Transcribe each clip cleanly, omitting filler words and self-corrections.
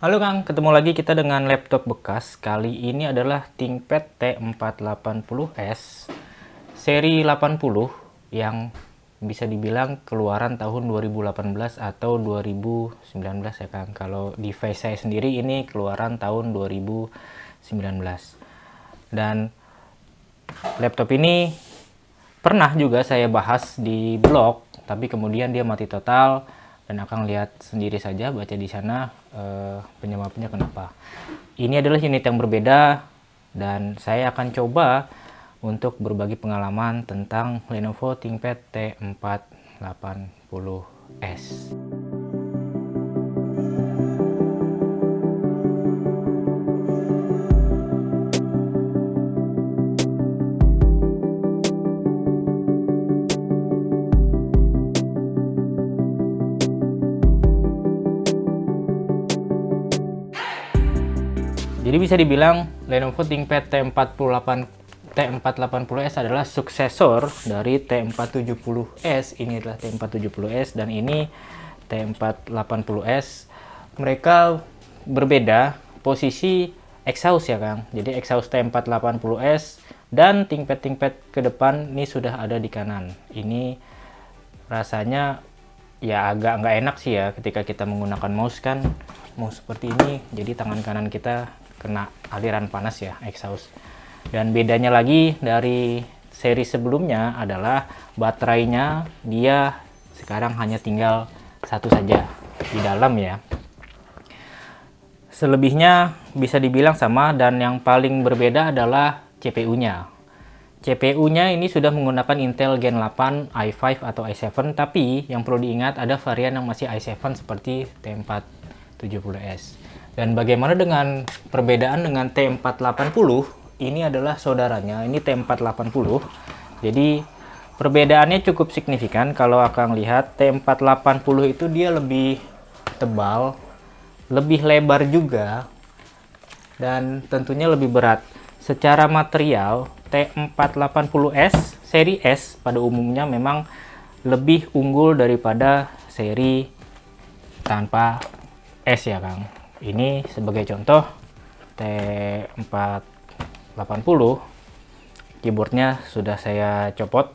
Halo Kang, ketemu lagi kita dengan laptop bekas. Kali ini adalah ThinkPad T480S seri 80 yang bisa dibilang keluaran tahun 2018 atau 2019 ya Kang. Kalau device saya sendiri ini keluaran tahun 2019. Dan laptop ini pernah juga saya bahas di blog, tapi kemudian dia mati total. Dan akan lihat sendiri saja, baca di sana penyebabnya kenapa. Ini adalah unit yang berbeda dan saya akan coba untuk berbagi pengalaman tentang Lenovo ThinkPad T480S. Jadi bisa dibilang Lenovo ThinkPad T480S adalah suksesor dari T470S. Ini adalah T470S dan ini T480S. Mereka berbeda posisi exhaust ya Kang. Jadi exhaust T480S dan ThinkPad ke depan ini sudah ada di kanan. Ini rasanya ya agak nggak enak sih ya ketika kita menggunakan mouse kan. Mouse seperti ini, jadi tangan kanan kita kena aliran panas ya, exhaust. Dan bedanya lagi dari seri sebelumnya adalah baterainya dia sekarang hanya tinggal satu saja di dalam ya. Selebihnya bisa dibilang sama dan yang paling berbeda adalah CPU-nya. CPU-nya ini sudah menggunakan Intel Gen 8, i5 atau i7, tapi yang perlu diingat ada varian yang masih i7 seperti T470S. Dan bagaimana dengan perbedaan dengan T480? Ini adalah saudaranya, ini T480. Jadi perbedaannya cukup signifikan. Kalau akan lihat T480 itu dia lebih tebal, lebih lebar juga, dan tentunya lebih berat. Secara material T480S seri S pada umumnya memang lebih unggul daripada seri tanpa S ya Kang. Ini sebagai contoh T480, keyboardnya sudah saya copot.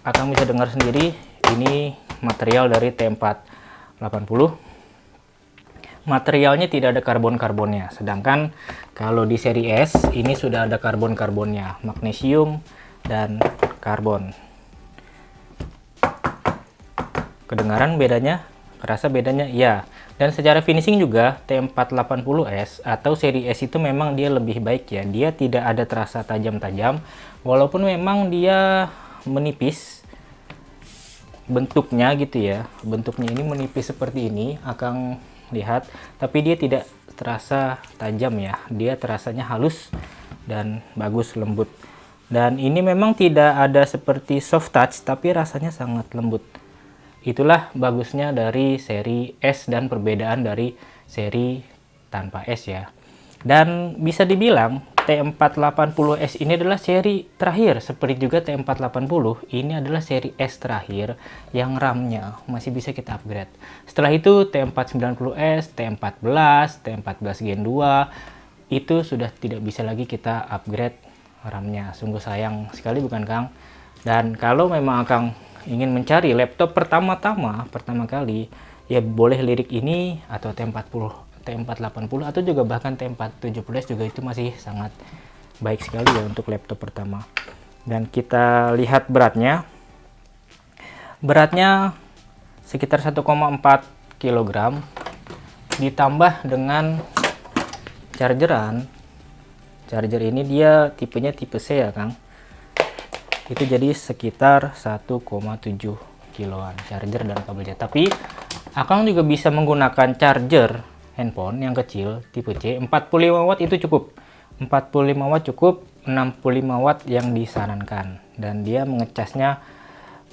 Akan bisa dengar sendiri ini material dari T480. Materialnya tidak ada karbon-karbonnya, sedangkan kalau di seri S ini sudah ada karbon-karbonnya, magnesium dan karbon. Kedengaran bedanya? Kerasa bedanya? Ya. Dan secara finishing juga T480S atau seri S itu memang dia lebih baik ya. Dia tidak ada terasa tajam-tajam, walaupun memang dia menipis bentuknya gitu ya. Bentuknya ini menipis seperti ini, akan lihat, tapi dia tidak terasa tajam ya. Dia terasanya halus dan bagus, lembut. Dan ini memang tidak ada seperti soft touch, tapi rasanya sangat lembut. Itulah bagusnya dari seri S dan perbedaan dari seri tanpa S ya. Dan bisa dibilang T480S ini adalah seri terakhir, seperti juga T480 ini adalah seri S terakhir yang RAM-nya masih bisa kita upgrade. Setelah itu T490S, T14, T14 Gen 2 itu sudah tidak bisa lagi kita upgrade RAM-nya. Sungguh sayang sekali bukan Kang? Dan kalau memang Kang ingin mencari laptop pertama kali, ya boleh lirik ini atau T480 atau juga bahkan T470S juga itu masih sangat baik sekali ya untuk laptop pertama. Dan kita lihat beratnya. Beratnya sekitar 1,4 kg ditambah dengan chargeran. Charger ini dia tipenya tipe C ya Kang. Itu jadi sekitar 1,7 kiloan charger dan kabelnya. Tapi Akang juga bisa menggunakan charger handphone yang kecil tipe C. 45 watt itu cukup. 45 watt cukup, 65 watt yang disarankan. Dan dia mengecasnya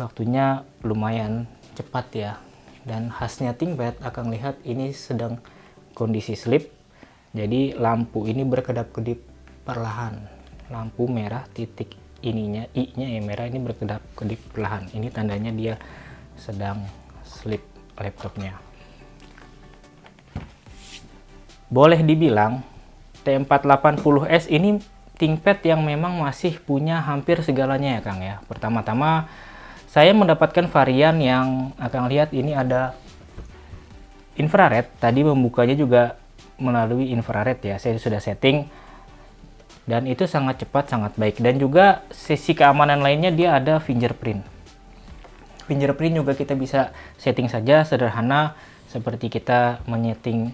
waktunya lumayan cepat ya. Dan khasnya ThinkPad Akang lihat ini sedang kondisi sleep. Jadi lampu ini berkedap-kedip perlahan. Lampu merah titik ininya, I-nya ya merah, ini berkedap-kedip perlahan. Ini tandanya dia sedang sleep laptopnya. boleh dibilang T480S ini ThinkPad yang memang masih punya hampir segalanya ya Kang ya. Pertama-tama saya mendapatkan varian yang Akang lihat ini ada infrared. Tadi membukanya juga melalui infrared ya. Saya sudah setting dan itu sangat cepat, sangat baik. Dan juga sisi keamanan lainnya dia ada fingerprint. Fingerprint juga kita bisa setting saja sederhana seperti kita menyeting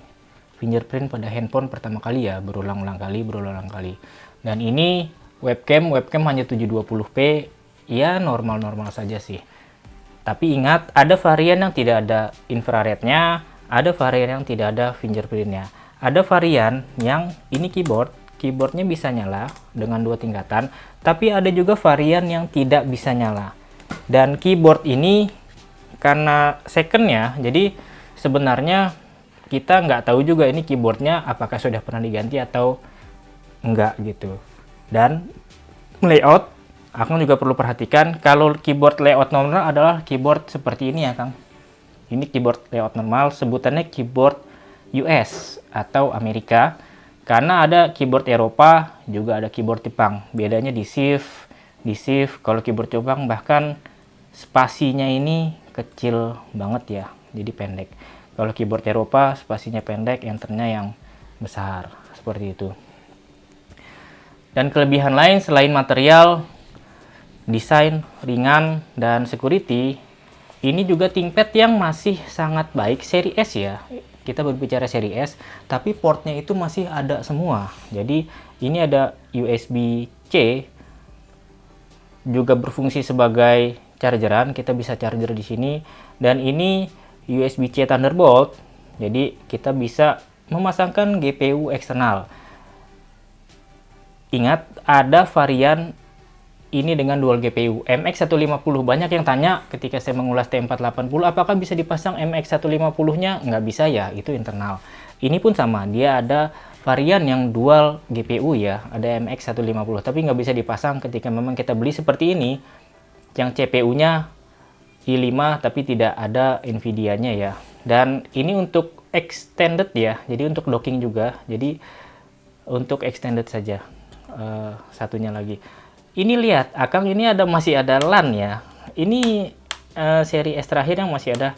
fingerprint pada handphone pertama kali ya, berulang-ulang kali. Dan ini webcam hanya 720p, ya normal-normal saja sih. Tapi ingat, ada varian yang tidak ada infrarednya, ada varian yang tidak ada fingerprintnya. Ada varian yang ini keyboardnya bisa nyala dengan 2 tingkatan, tapi ada juga varian yang tidak bisa nyala. Dan keyboard ini karena secondnya, jadi sebenarnya kita nggak tahu juga ini keyboardnya apakah sudah pernah diganti atau enggak gitu. Dan layout, Akang juga perlu perhatikan kalau keyboard layout normal adalah keyboard seperti ini ya Kang. Ini keyboard layout normal, sebutannya keyboard US atau Amerika. Karena ada keyboard Eropa, juga ada keyboard Jepang. Bedanya di shift, kalau keyboard Jepang bahkan spasinya ini kecil banget ya, jadi pendek. Kalau keyboard Eropa spasinya pendek, enternya yang besar, seperti itu. Dan kelebihan lain selain material, desain, ringan, dan security, ini juga ThinkPad yang masih sangat baik, seri S ya. Kita berbicara seri S, tapi portnya itu masih ada semua. Jadi ini ada USB-C, juga berfungsi sebagai chargeran, kita bisa charger di sini. Dan ini USB-C Thunderbolt, jadi kita bisa memasangkan GPU eksternal. Ingat, ada varian ini dengan dual GPU MX150. Banyak yang tanya ketika saya mengulas T480, apakah bisa dipasang MX150-nya? Nggak bisa ya, itu internal. Ini pun sama, dia ada varian yang dual GPU ya, ada MX150, tapi nggak bisa dipasang ketika memang kita beli seperti ini, yang CPU-nya i5 tapi tidak ada Nvidia-nya ya. Dan ini untuk extended ya, jadi untuk docking juga, jadi untuk extended saja. Satunya lagi ini lihat Akang, ini masih ada LAN ya. Ini seri S terakhir yang masih ada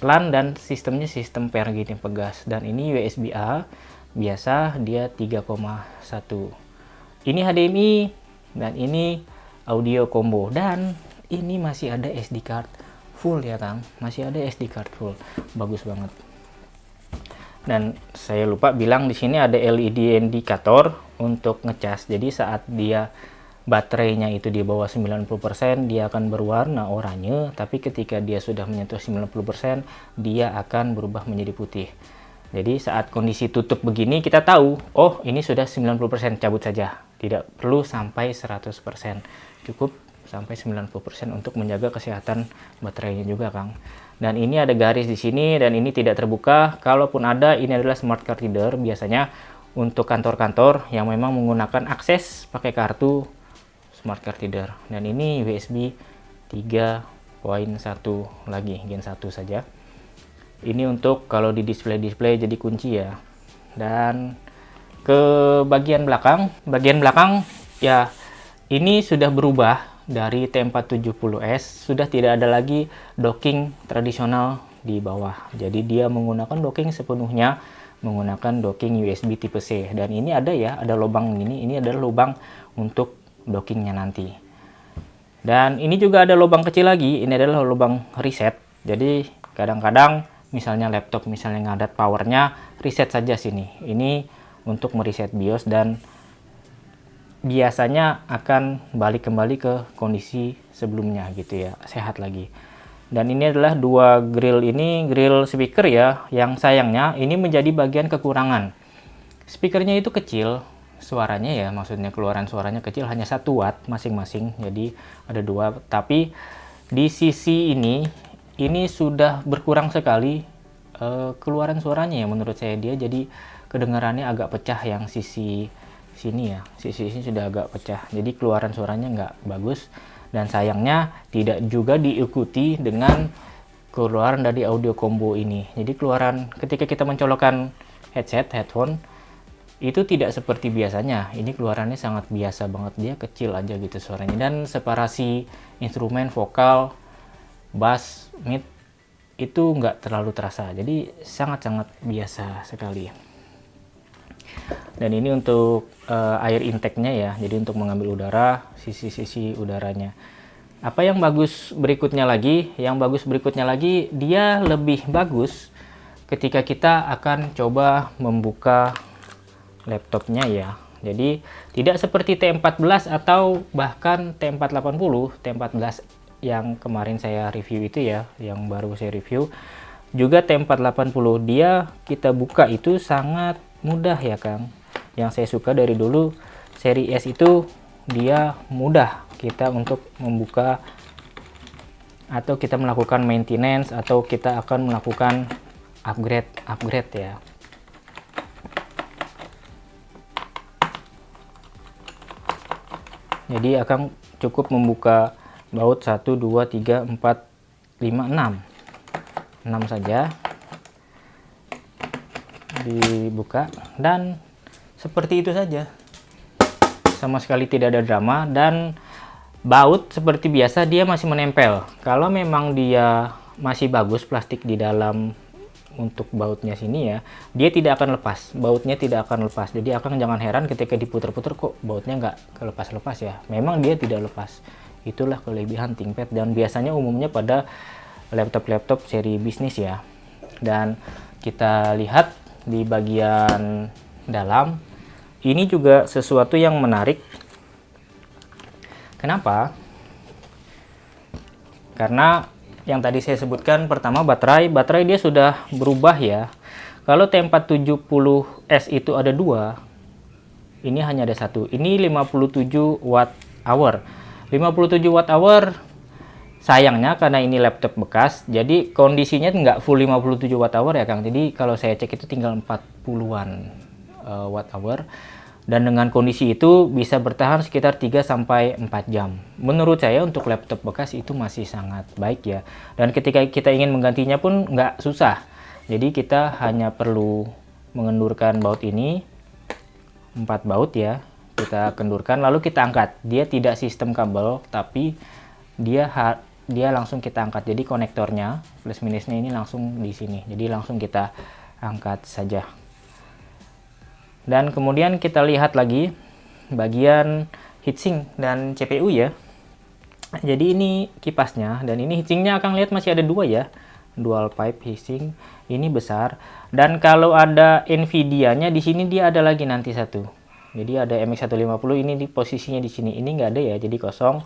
LAN dan sistemnya sistem pair gini pegas. Dan ini USB-A biasa, dia 3,1. Ini HDMI dan ini audio combo, dan ini masih ada SD card full ya Kang, masih ada SD card full, bagus banget. Dan saya lupa bilang di sini ada LED indikator untuk ngecas. Jadi saat dia baterainya itu di bawah 90%, dia akan berwarna oranye, tapi ketika dia sudah menyentuh 90%, dia akan berubah menjadi putih. Jadi saat kondisi tutup begini kita tahu, oh ini sudah 90%, cabut saja. Tidak perlu sampai 100%. Cukup sampai 90% untuk menjaga kesehatan baterainya juga Kang. Dan ini ada garis di sini dan ini tidak terbuka. Kalaupun ada, ini adalah smart card reader, biasanya untuk kantor-kantor yang memang menggunakan akses pakai kartu smart card reader. Dan ini USB 3.1 lagi, Gen 1 saja. Ini untuk kalau di display jadi kunci ya. Dan ke bagian belakang ya, ini sudah berubah dari T470S, sudah tidak ada lagi docking tradisional di bawah. Jadi dia menggunakan docking sepenuhnya, menggunakan docking USB tipe C. Dan ini ada ya, ada lubang ini adalah lubang untuk dockingnya nanti. Dan ini juga ada lubang kecil lagi, ini adalah lubang reset. Jadi kadang-kadang misalnya laptop misalnya ngadat powernya, reset saja sini. Ini untuk mereset BIOS dan biasanya akan balik kembali ke kondisi sebelumnya gitu ya, sehat lagi. Dan ini adalah dua grill speaker ya, yang sayangnya ini menjadi bagian kekurangan. Speakernya itu kecil, suaranya ya, maksudnya keluaran suaranya kecil, hanya 1 watt masing-masing, jadi ada 2. Tapi di sisi ini sudah berkurang sekali keluaran suaranya ya, menurut saya dia jadi kedengarannya agak pecah yang sisi sini ya, sisi ini sudah agak pecah, jadi keluaran suaranya nggak bagus. Dan sayangnya tidak juga diikuti dengan keluaran dari audio combo ini. Jadi keluaran ketika kita mencolokkan headphone, itu tidak seperti biasanya. Ini keluarannya sangat biasa banget, dia kecil aja gitu suaranya, dan separasi instrumen vokal, bass, mid itu nggak terlalu terasa, jadi sangat-sangat biasa sekali. Dan ini untuk air intake-nya ya, jadi untuk mengambil udara, sisi-sisi udaranya. Apa yang bagus berikutnya lagi? Yang bagus berikutnya lagi, dia lebih bagus ketika kita akan coba membuka laptopnya ya. Jadi tidak seperti T14 atau bahkan T480, T14 yang kemarin saya review itu ya, yang baru saya review. Juga T480, dia kita buka itu sangat mudah ya Kang. Yang saya suka dari dulu seri S itu, dia mudah kita untuk membuka atau kita melakukan maintenance atau kita akan melakukan upgrade ya. Jadi akan cukup membuka baut 1 2 3 4 5 6 saja dibuka, dan seperti itu saja, sama sekali tidak ada drama. Dan baut seperti biasa dia masih menempel. Kalau memang dia masih bagus plastik di dalam untuk bautnya sini ya, dia tidak akan lepas, bautnya tidak akan lepas. Jadi akan jangan heran ketika diputer-puter kok bautnya nggak kelepas-lepas ya, memang dia tidak lepas. Itulah kelebihan ThinkPad, dan biasanya umumnya pada laptop-laptop seri bisnis ya. Dan kita lihat di bagian dalam, ini juga sesuatu yang menarik. Kenapa? Karena yang tadi saya sebutkan, pertama baterai dia sudah berubah ya. Kalau T470S itu ada 2, ini hanya ada 1. Ini 57 watt hour. 57 watt hour, sayangnya karena ini laptop bekas, jadi kondisinya nggak full 57 watt hour ya Kang. Jadi kalau saya cek itu tinggal 40-an watt hour. Dan dengan kondisi itu bisa bertahan sekitar 3-4 jam. Menurut saya untuk laptop bekas itu masih sangat baik ya. Dan ketika kita ingin menggantinya pun nggak susah. Jadi kita hanya perlu mengendurkan baut ini, 4 baut ya. Kita kendurkan lalu kita angkat. Dia tidak sistem kabel, tapi dia langsung kita angkat. Jadi konektornya plus minusnya ini langsung di sini. Jadi langsung kita angkat saja. Dan kemudian kita lihat lagi bagian heatsink dan CPU ya. Jadi ini kipasnya, dan ini heatsinknya akan lihat masih ada 2 ya, dual pipe heatsink. Ini besar, dan kalau ada Nvidia-nya di sini dia ada lagi nanti 1. Jadi ada MX 150, ini di posisinya di sini. Ini nggak ada ya, jadi kosong.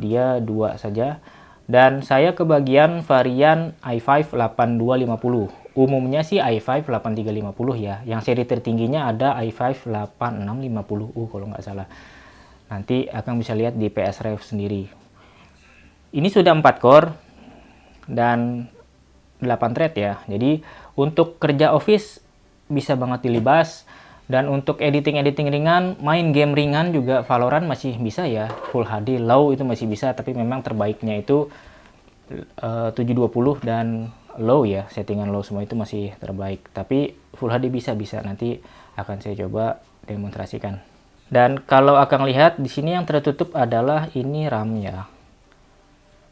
Dia 2 saja. Dan saya ke bagian varian i5 8250. Umumnya sih i5 8350 ya. Yang seri tertingginya ada i5 8650U kalau nggak salah. Nanti akan bisa lihat di PSRev sendiri. Ini sudah 4 core dan 8 thread ya. Jadi untuk kerja office bisa banget dilibas. Dan untuk editing ringan, main game ringan juga Valorant masih bisa ya. Full HD low itu masih bisa, tapi memang terbaiknya itu 720 dan low ya, settingan low semua itu masih terbaik. Tapi Full HD bisa nanti akan saya coba demonstrasikan. Dan kalau akan lihat di sini yang tertutup adalah ini RAM ya.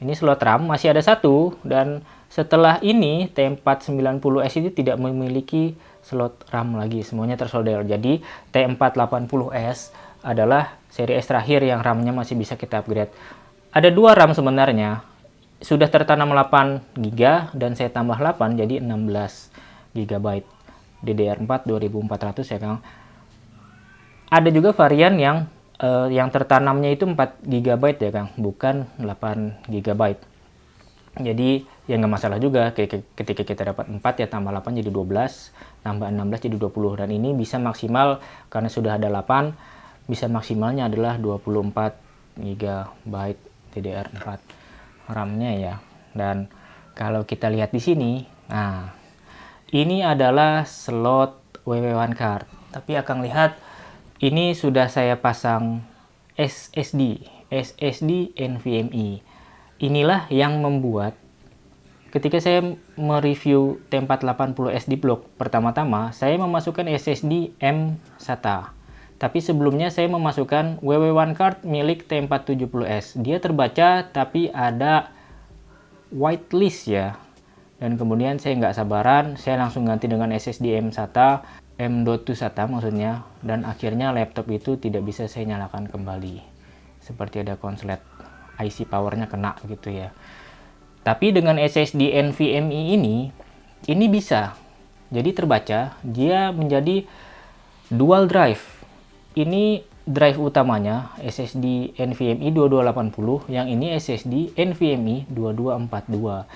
Ini slot RAM masih ada 1, dan setelah ini T490S ini tidak memiliki slot RAM lagi, semuanya tersolder. Jadi T480S adalah seri S terakhir yang RAM-nya masih bisa kita upgrade. Ada 2 RAM sebenarnya. Sudah tertanam 8 GB dan saya tambah 8 jadi 16 GB. DDR4 2400 ya Kang. Ada juga varian yang tertanamnya itu 4 GB ya Kang, bukan 8 GB. Jadi ya nggak masalah juga ketika kita dapat 4 ya tambah 8 jadi 12, tambah 16 jadi 20. Dan ini bisa maksimal, karena sudah ada 8, bisa maksimalnya adalah 24 GB DDR4 RAM-nya ya. Dan kalau kita lihat di sini, nah ini adalah slot WW1 card. Tapi akan lihat ini sudah saya pasang SSD NVMe. Inilah yang membuat ketika saya mereview T480S di blog, pertama-tama saya memasukkan SSD M SATA. Tapi sebelumnya saya memasukkan WW1 card milik T470S. Dia terbaca tapi ada whitelist ya. Dan kemudian saya nggak sabaran, saya langsung ganti dengan SSD M SATA, M.2 SATA maksudnya. Dan akhirnya laptop itu tidak bisa saya nyalakan kembali. Seperti ada konslet IC powernya kena gitu ya. Tapi dengan SSD NVMe ini bisa. Jadi terbaca, dia menjadi dual drive. Ini drive utamanya SSD NVMe 2280, yang ini SSD NVMe 2242.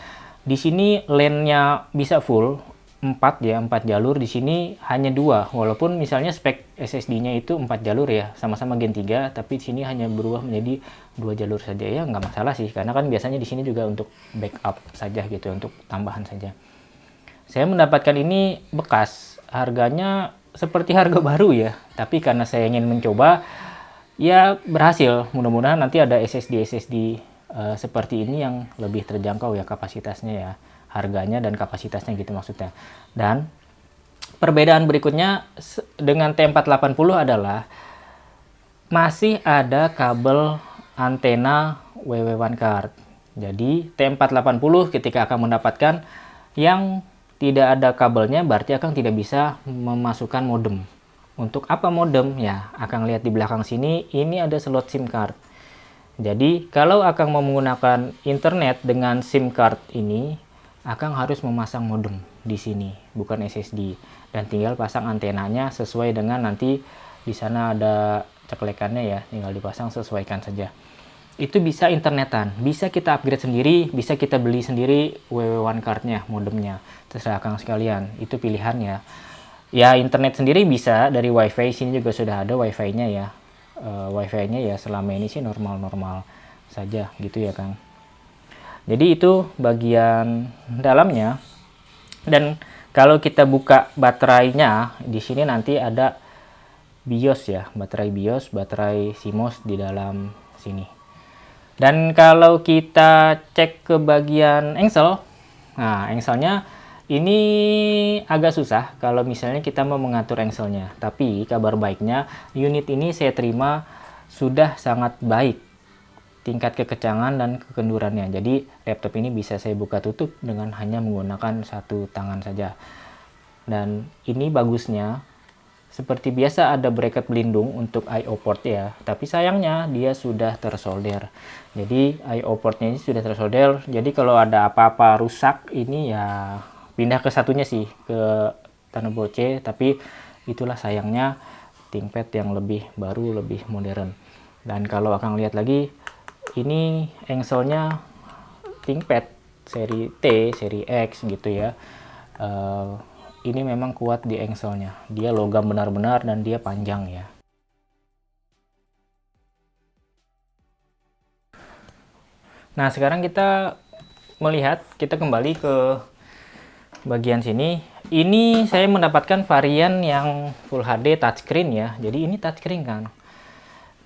Di sini LAN-nya bisa full 4 ya, 4 jalur. Di sini hanya 2, walaupun misalnya spek SSD-nya itu 4 jalur ya, sama-sama Gen 3, tapi di sini hanya berubah menjadi 2 jalur saja ya, nggak masalah sih, karena kan biasanya di sini juga untuk backup saja gitu, untuk tambahan saja. Saya mendapatkan ini bekas, harganya seperti harga baru ya, tapi karena saya ingin mencoba, ya berhasil. Mudah-mudahan nanti ada SSD seperti ini yang lebih terjangkau ya kapasitasnya ya, harganya dan kapasitasnya gitu maksudnya. Dan perbedaan berikutnya dengan T480 adalah masih ada kabel antena WW1 card. Jadi T480 ketika akan mendapatkan yang tidak ada kabelnya, berarti akan tidak bisa memasukkan modem. Untuk apa modem? Ya, akan lihat di belakang sini, ini ada slot SIM card. Jadi kalau akan mau menggunakan internet dengan SIM card ini, akan harus memasang modem di sini, bukan SSD. Dan tinggal pasang antenanya sesuai dengan nanti di sana ada ceklekannya ya, tinggal dipasang, sesuaikan saja. Itu bisa internetan, bisa kita upgrade sendiri, bisa kita beli sendiri WW1 cardnya, modemnya, terserah Kang sekalian, itu pilihan ya. Ya internet sendiri bisa dari WiFi, sini juga sudah ada WiFi-nya ya. WiFi-nya ya selama ini sih normal-normal saja gitu ya Kang. Jadi itu bagian dalamnya. Dan kalau kita buka baterainya, di sini nanti ada BIOS ya, baterai BIOS, baterai CMOS di dalam sini. Dan kalau kita cek ke bagian engsel, nah engselnya ini agak susah kalau misalnya kita mau mengatur engselnya. Tapi kabar baiknya, unit ini saya terima sudah sangat baik tingkat kekencangan dan kekendurannya. Jadi laptop ini bisa saya buka tutup dengan hanya menggunakan satu tangan saja. Dan ini bagusnya, seperti biasa ada bracket pelindung untuk I/O port ya, tapi sayangnya dia sudah tersolder. Jadi I/O portnya ini sudah tersolder, jadi kalau ada apa-apa rusak ini ya pindah ke satunya sih, ke Thunderbolt C. Tapi itulah sayangnya ThinkPad yang lebih baru, lebih modern. Dan kalau akan lihat lagi, ini engselnya ThinkPad seri T, seri X gitu ya. Ini memang kuat di engselnya, dia logam benar-benar dan dia panjang ya. Nah sekarang kita melihat, kita kembali ke bagian sini. Ini saya mendapatkan varian yang Full HD touchscreen ya, jadi ini touchscreen kan.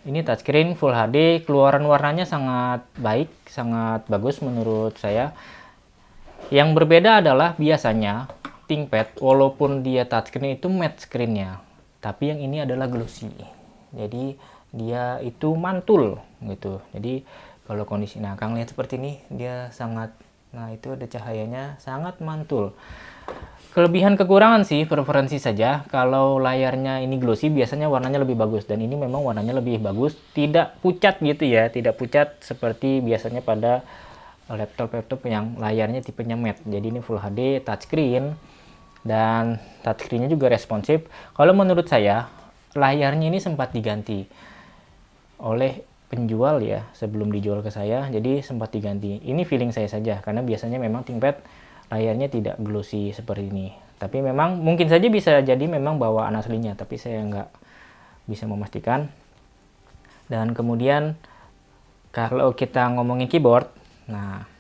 Ini touchscreen Full HD, keluaran warnanya sangat baik, sangat bagus menurut saya. Yang berbeda adalah biasanya ThinkPad walaupun dia touchscreen itu matte screen-nya, tapi yang ini adalah glossy. Jadi dia itu mantul gitu. Jadi kalau kondisi, nah Kang lihat seperti ini, dia sangat, nah itu ada cahayanya, sangat mantul. Kelebihan kekurangan sih preferensi saja. Kalau layarnya ini glossy biasanya warnanya lebih bagus, dan ini memang warnanya lebih bagus, tidak pucat gitu ya, tidak pucat seperti biasanya pada laptop yang layarnya tipenya matte. Jadi ini Full HD touchscreen dan touchscreen-nya juga responsif. Kalau menurut saya layarnya ini sempat diganti oleh penjual ya sebelum dijual ke saya, jadi sempat diganti. Ini feeling saya saja, karena biasanya memang ThinkPad layarnya tidak glossy seperti ini. Tapi memang mungkin saja bisa jadi memang bawaan aslinya, tapi saya nggak bisa memastikan. Dan kemudian kalau kita ngomongin keyboard, nah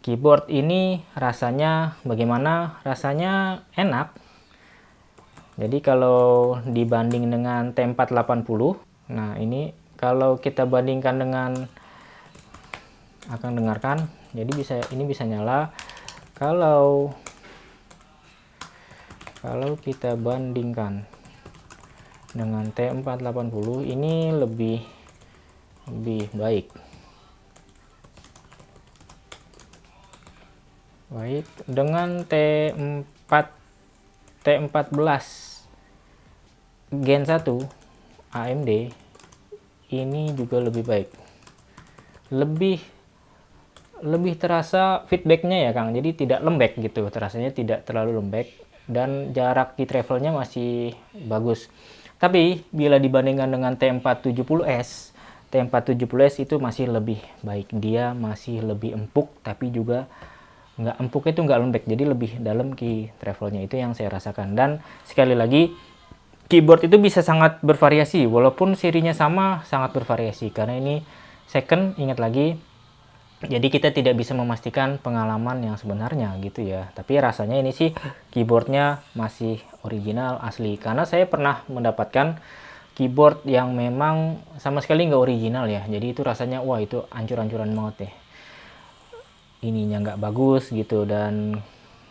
keyboard ini rasanya bagaimana? Rasanya enak. Jadi kalau dibanding dengan T480, nah ini kalau kita bandingkan dengan, akan dengarkan, jadi ini bisa nyala. Kalau kita bandingkan dengan T480, ini lebih baik. Dengan T14 Gen 1 AMD ini juga lebih baik. Lebih terasa feedbacknya ya Kang, jadi tidak lembek gitu, terasanya tidak terlalu lembek, dan jarak key travelnya masih bagus. Tapi bila dibandingkan dengan T470S itu masih lebih baik. Dia masih lebih empuk, tapi juga nggak empuk, itu nggak lembek, jadi lebih dalam key travelnya. Itu yang saya rasakan. Dan sekali lagi, keyboard itu bisa sangat bervariasi, walaupun serinya sama, sangat bervariasi, karena ini second, ingat lagi, jadi kita tidak bisa memastikan pengalaman yang sebenarnya gitu ya. Tapi rasanya ini sih keyboardnya masih original asli, karena saya pernah mendapatkan keyboard yang memang sama sekali nggak original ya. Jadi itu rasanya wah, itu ancur-ancuran banget ya, ininya nggak bagus gitu, dan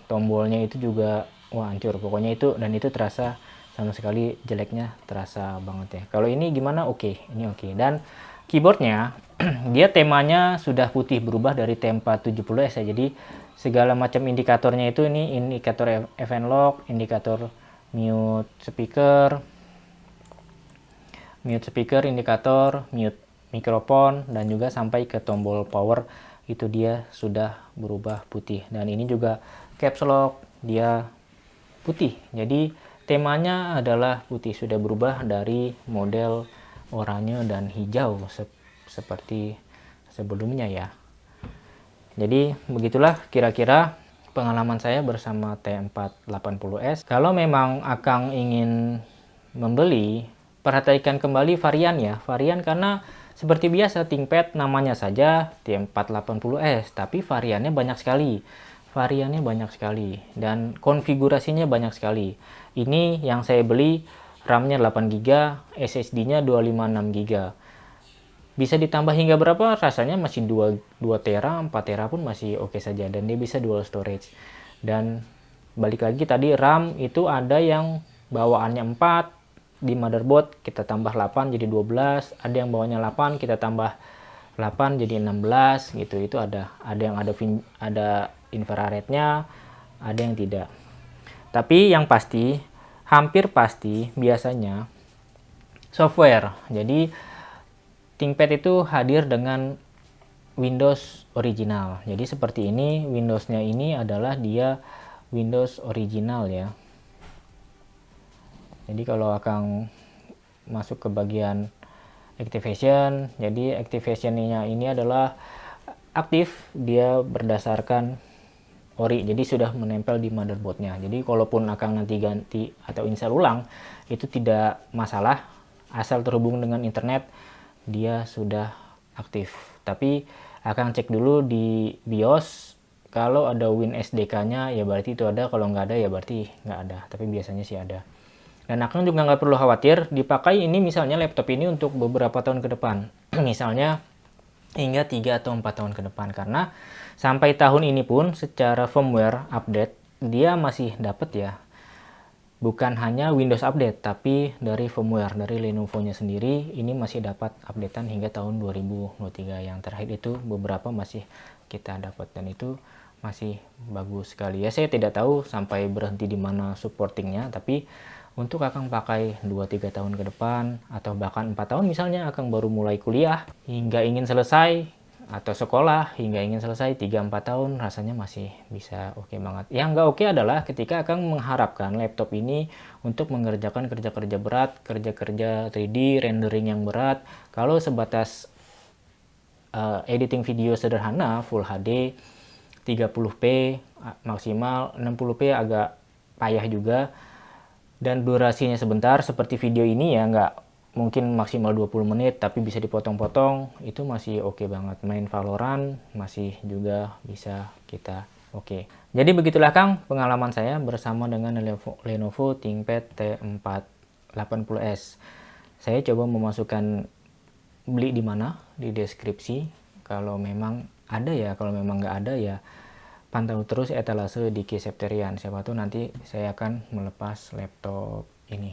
tombolnya itu juga wah hancur pokoknya itu, dan itu terasa sama sekali jeleknya, terasa banget ya. Kalau ini gimana? Oke, ini oke. Dan keyboardnya dia temanya sudah putih, berubah dari T470S ya. Jadi segala macam indikatornya itu, ini indikator event lock, indikator mute speaker, indikator mute mikrofon, dan juga sampai ke tombol power itu dia sudah berubah putih. Dan ini juga caps lock dia putih. Jadi temanya adalah putih, sudah berubah dari model oranye dan hijau seperti sebelumnya ya. Jadi begitulah kira-kira pengalaman saya bersama T480S. Kalau memang Akang ingin membeli, perhatikan kembali variannya. Varian, karena seperti biasa ThinkPad namanya saja T480S, tapi variannya banyak sekali. Dan konfigurasinya banyak sekali. Ini yang saya beli, RAM-nya 8GB, SSD-nya 256GB. Bisa ditambah hingga berapa? Rasanya masih 2 tera, 4 tera pun masih oke saja, dan dia bisa dual storage. Dan balik lagi tadi, RAM itu ada yang bawaannya 4 di motherboard, kita tambah 8 jadi 12, ada yang bawanya 8 kita tambah 8 jadi 16 gitu. Itu ada yang ada infrarednya, ada yang tidak. Tapi yang pasti, hampir pasti biasanya software. Jadi ThinkPad itu hadir dengan Windows original. Jadi seperti ini, Windows-nya ini adalah dia Windows original ya. Jadi kalau Akang masuk ke bagian activation, jadi activation-nya ini adalah aktif, dia berdasarkan ori, jadi sudah menempel di motherboardnya. Jadi kalaupun Akang nanti ganti atau install ulang, itu tidak masalah, asal terhubung dengan internet dia sudah aktif. Tapi Akang cek dulu di BIOS, kalau ada WinSDK-nya ya berarti itu ada, kalau nggak ada ya berarti nggak ada, tapi biasanya sih ada. Dan Akang juga nggak perlu khawatir dipakai ini, misalnya laptop ini untuk beberapa tahun ke depan, misalnya hingga 3 atau 4 tahun ke depan, karena sampai tahun ini pun secara firmware update dia masih dapat ya, bukan hanya Windows update, tapi dari firmware dari Lenovo-nya sendiri ini masih dapat updatean hingga tahun 2023. Yang terakhir itu beberapa masih kita dapat, dan itu masih bagus sekali ya. Saya tidak tahu sampai berhenti di mana supportingnya, tapi untuk Akang pakai 2-3 tahun ke depan, atau bahkan 4 tahun misalnya Akang baru mulai kuliah hingga ingin selesai, atau sekolah hingga ingin selesai 3-4 tahun, rasanya masih bisa oke banget. Yang nggak oke adalah ketika Akang mengharapkan laptop ini untuk mengerjakan kerja-kerja berat, kerja-kerja 3D, rendering yang berat. Kalau sebatas editing video sederhana, Full HD, 30p maksimal, 60p agak payah juga, dan durasinya sebentar seperti video ini ya, nggak mungkin maksimal 20 menit, tapi bisa dipotong-potong, itu masih oke banget. Main Valorant masih juga bisa kita oke. Jadi begitulah Kang pengalaman saya bersama dengan Lenovo ThinkPad T480S. Saya coba memasukkan beli di mana di deskripsi. Kalau memang ada ya, kalau memang nggak ada ya pantau terus etalase di Ksepterian. Siapa tahu nanti saya akan melepas laptop ini.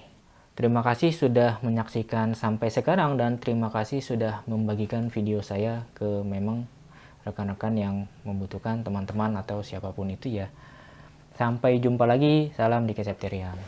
Terima kasih sudah menyaksikan sampai sekarang, dan terima kasih sudah membagikan video saya ke memang rekan-rekan yang membutuhkan, teman-teman atau siapapun itu ya. Sampai jumpa lagi, salam di Ksepterian.